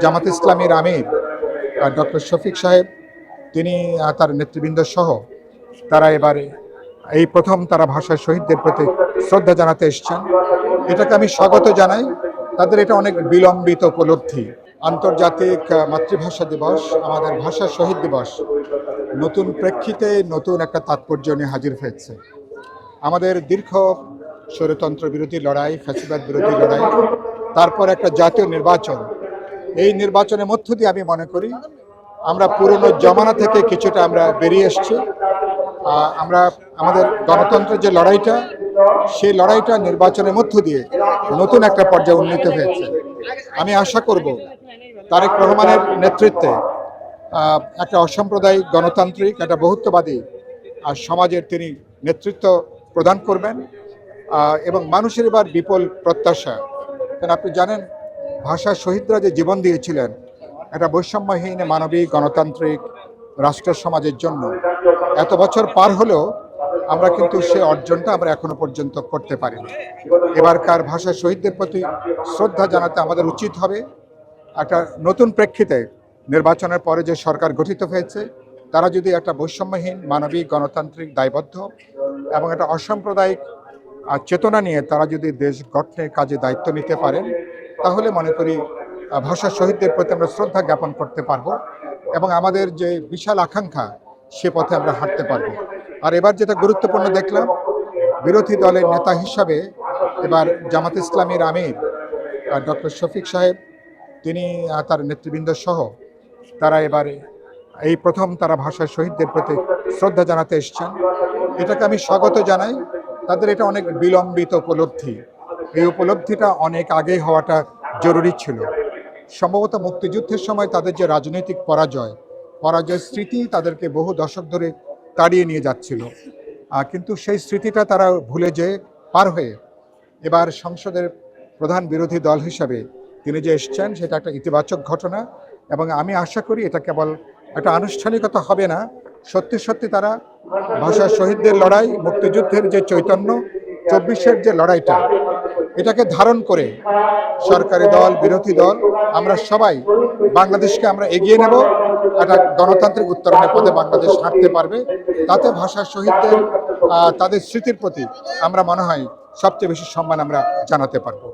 জামাত ইসলামীর আমির ডক্টর শফিক সাহেব তিনি তার নেতৃবৃন্দ সহ তারা এবারে এই প্রথম তারা ভাষার শহীদদের প্রতি শ্রদ্ধা জানাতে এসেছেন। এটাকে আমি স্বাগত জানাই। তাদের এটা অনেক বিলম্বিত উপলব্ধি। আন্তর্জাতিক মাতৃভাষা দিবস, আমাদের ভাষা শহীদ দিবস নতুন প্রেক্ষিতে নতুন একটা তাৎপর্য নিয়ে হাজির হয়েছে। আমাদের দীর্ঘ স্বৈরতন্ত্র বিরোধী লড়াই, ফ্যাসিবাদ বিরোধী লড়াই, তারপর একটা জাতীয় নির্বাচন। এই নির্বাচনের মধ্য দিয়ে আমি মনে করি আমরা পুরনো জমানা থেকে কিছুটা আমরা বেরিয়ে এসেছি। আমরা আমাদের গণতন্ত্রের যে লড়াইটা, সেই লড়াইটা নির্বাচনের মধ্য দিয়ে নতুন একটা পর্যায়ে উন্নীত হয়েছে। আমি আশা করব তারেক রহমানের নেতৃত্বে একটা অসাম্প্রদায়িক গণতান্ত্রিক একটা বহুত্ববাদী সমাজের তিনি নেতৃত্ব প্রদান করবেন এবং মানুষের এবার বিপুল প্রত্যাশা। কারণ আপনি জানেন ভাষা শহীদরা যে জীবন দিয়েছিলেন একটা বৈষম্যহীন মানবিক গণতান্ত্রিক রাষ্ট্র সমাজের জন্য, এত বছর পার হলেও আমরা কিন্তু সে অর্জনটা আমরা এখনো পর্যন্ত করতে পারিনি। এবারকার ভাষা শহীদদের প্রতি শ্রদ্ধা জানাতে আমাদের উচিত হবে। একটা নতুন প্রেক্ষিতে নির্বাচনের পরে যে সরকার গঠিত হয়েছে তারা যদি একটা বৈষম্যহীন মানবিক গণতান্ত্রিক দায়বদ্ধ এবং একটা অসাম্প্রদায়িক চেতনা নিয়ে তারা যদি দেশ গঠনের কাজে দায়িত্ব নিতে পারেন, তাহলে মনে করি ভাষা শহীদদের প্রতি আমরা শ্রদ্ধা জ্ঞাপন করতে পারবো এবং আমাদের যে বিশাল আকাঙ্ক্ষা সে পথে আমরা হাঁটতে পারবো। আর এবার যেটা গুরুত্বপূর্ণ দেখলাম, বিরোধী দলের নেতা হিসাবে এবার জামাত ইসলামীর আমির ডক্টর শফিক সাহেব তিনি তার নেতৃবৃন্দ সহ তারা এবারে এই প্রথম তারা ভাষার শহীদদের প্রতি শ্রদ্ধা জানাতে এসেছেন। এটাকে আমি স্বাগত জানাই। তাদের এটা অনেক বিলম্বিত উপলব্ধি। এই উপলব্ধিটা অনেক আগে হওয়াটা জরুরি ছিল। সম্ভবত মুক্তিযুদ্ধের সময় তাদের যে রাজনৈতিক পরাজয় স্মৃতি তাদেরকে বহু দশক ধরে তাড়িয়ে নিয়ে যাচ্ছিল, কিন্তু সেই স্মৃতিটা তারা ভুলে যেয়ে পার হয়ে এবার সংসদের প্রধান বিরোধী দল হিসাবে তিনি যে এসছেন সেটা একটা ইতিবাচক ঘটনা এবং আমি আশা করি এটা কেবল একটা আনুষ্ঠানিকতা হবে না, সত্যি সত্যি তারা ভাষা শহীদদের লড়াই, মুক্তিযুদ্ধের যে চৈতন্য, 24-এর যে লড়াইটা, এটাকে ধারণ করে সরকারি দল বিরোধী দল আমরা সবাই বাংলাদেশকে আমরা এগিয়ে নেব, একটা গণতান্ত্রিক উত্তরণের পথে বাংলাদেশ হাঁটতে পারবে। তাতে ভাষা শহীদদের তাদের স্মৃতির প্রতি আমরা মনে হয় সবচেয়ে বেশি সম্মান আমরা জানাতে পারবো।